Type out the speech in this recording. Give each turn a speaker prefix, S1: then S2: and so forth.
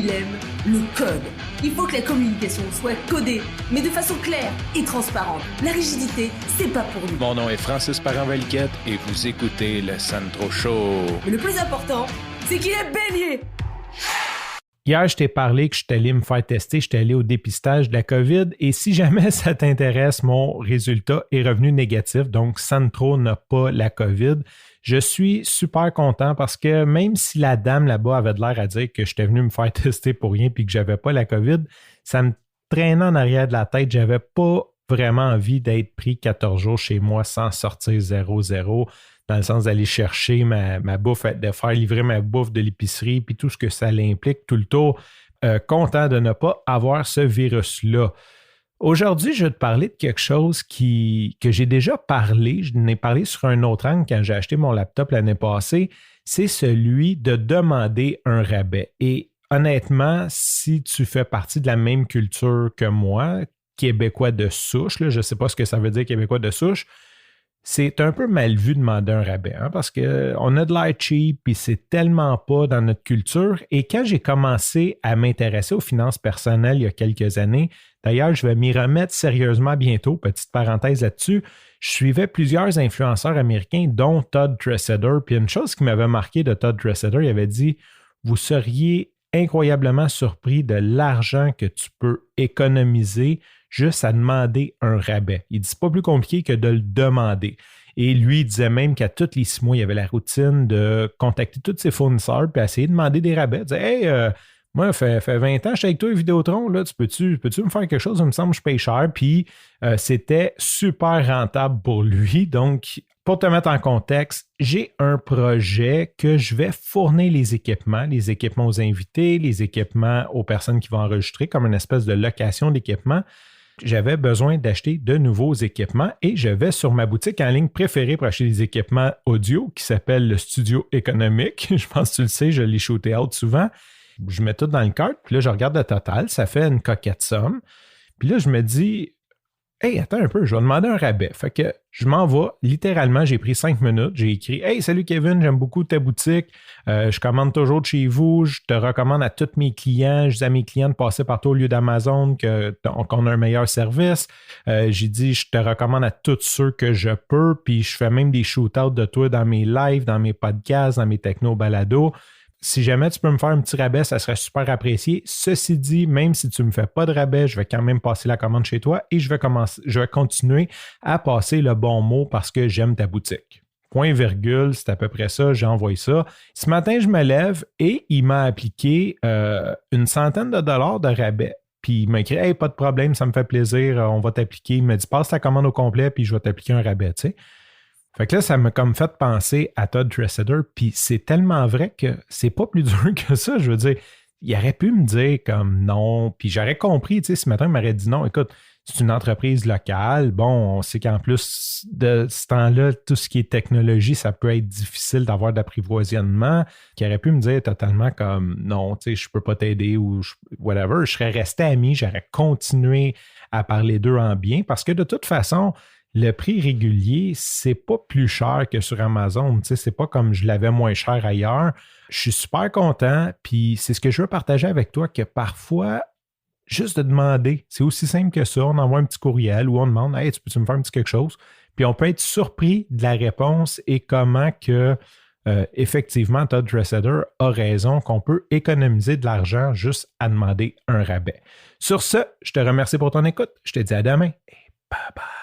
S1: il aime le code. Il faut que la communication soit codée, mais de façon claire et transparente. La rigidité, c'est pas pour nous.
S2: Mon nom est Francis Parent-Valquette et vous écoutez le Sandro Show.
S1: Mais le plus important, c'est qu'il est bélier.
S3: Hier, je t'ai parlé que je suis allé me faire tester, je suis allé au dépistage de la COVID et si jamais ça t'intéresse, mon résultat est revenu négatif, donc Sandro n'a pas la COVID. Je suis super content parce que même si la dame là-bas avait de l'air à dire que j'étais venu me faire tester pour rien puis que j'avais pas la COVID, ça me traînait en arrière de la tête. J'avais pas vraiment envie d'être pris 14 jours chez moi sans sortir 0-0, dans le sens d'aller chercher ma bouffe, de faire livrer ma bouffe de l'épicerie puis tout ce que ça l'implique, tout le tour. Content de ne pas avoir ce virus-là. Aujourd'hui, je vais te parler de quelque chose que j'ai déjà parlé. Je n'ai parlé sur un autre angle quand j'ai acheté mon laptop l'année passée. C'est celui de demander un rabais. Et honnêtement, si tu fais partie de la même culture que moi, québécois de souche, là, je ne sais pas ce que ça veut dire québécois de souche, c'est un peu mal vu de demander un rabais parce qu'on a de l'air cheap et c'est tellement pas dans notre culture. Et quand j'ai commencé à m'intéresser aux finances personnelles il y a quelques années, d'ailleurs, je vais m'y remettre sérieusement bientôt, petite parenthèse là-dessus, je suivais plusieurs influenceurs américains, dont Todd Treseder. Puis une chose qui m'avait marqué de Todd Treseder, il avait dit « Vous seriez incroyablement surpris de l'argent que tu peux économiser juste à demander un rabais. » Il dit « C'est pas plus compliqué que de le demander. » Et lui, il disait même qu'à tous les 6 mois, il y avait la routine de contacter tous ses fournisseurs puis essayer de demander des rabais. Il disait « Hey, moi, fait 20 ans, je suis avec toi, Vidéotron, là, peux-tu me faire quelque chose? Il me semble que je paye cher. » Puis c'était super rentable pour lui. Donc, pour te mettre en contexte, j'ai un projet que je vais fournir les équipements aux invités, les équipements aux personnes qui vont enregistrer, comme une espèce de location d'équipements. J'avais besoin d'acheter de nouveaux équipements et je vais sur ma boutique en ligne préférée pour acheter des équipements audio qui s'appelle le Studio Économique. Je pense que tu le sais, je l'ai shooté out souvent. Je mets tout dans le cart, puis là, je regarde le total, ça fait une coquette somme. Puis là, je me dis, hey, attends un peu, je vais demander un rabais. Fait que je m'en vais, littéralement, j'ai pris 5 minutes, j'ai écrit « Hey, salut Kevin, j'aime beaucoup ta boutique, je commande toujours de chez vous, je te recommande à tous mes clients, je dis à mes clients de passer partout au lieu d'Amazon qu'on a un meilleur service. J'ai dit, je te recommande à tous ceux que je peux, puis je fais même des shootouts de toi dans mes lives, dans mes podcasts, dans mes techno-balados. Si jamais tu peux me faire un petit rabais, ça serait super apprécié. Ceci dit, même si tu ne me fais pas de rabais, je vais quand même passer la commande chez toi et je vais continuer à passer le bon mot parce que j'aime ta boutique. Point virgule, c'est à peu près ça, j'ai envoyé ça. Ce matin, je me lève et il m'a appliqué une centaine de dollars de rabais. Puis il m'a écrit « Hey, pas de problème, ça me fait plaisir, on va t'appliquer. » Il m'a dit « Passe ta commande au complet puis je vais t'appliquer un rabais. » Tu sais. Fait que là, ça m'a comme fait penser à Todd Treseder, puis c'est tellement vrai que c'est pas plus dur que ça. Je veux dire, il aurait pu me dire comme non, puis j'aurais compris, tu sais, ce matin, il m'aurait dit non, écoute, c'est une entreprise locale. Bon, on sait qu'en plus de ce temps-là, tout ce qui est technologie, ça peut être difficile d'avoir d'apprivoisonnement. Qui aurait pu me dire totalement comme non, tu sais, je peux pas t'aider ou whatever. Je serais resté ami, j'aurais continué à parler d'eux en bien parce que de toute façon, le prix régulier, c'est pas plus cher que sur Amazon. Tu sais, c'est pas comme je l'avais moins cher ailleurs. Je suis super content, puis c'est ce que je veux partager avec toi, que parfois, juste de demander, c'est aussi simple que ça. On envoie un petit courriel ou on demande « Hey, tu peux-tu me faire un petit quelque chose? » Puis on peut être surpris de la réponse et comment que, effectivement, Todd Treseder a raison, qu'on peut économiser de l'argent juste à demander un rabais. Sur ce, je te remercie pour ton écoute. Je te dis à demain et bye bye.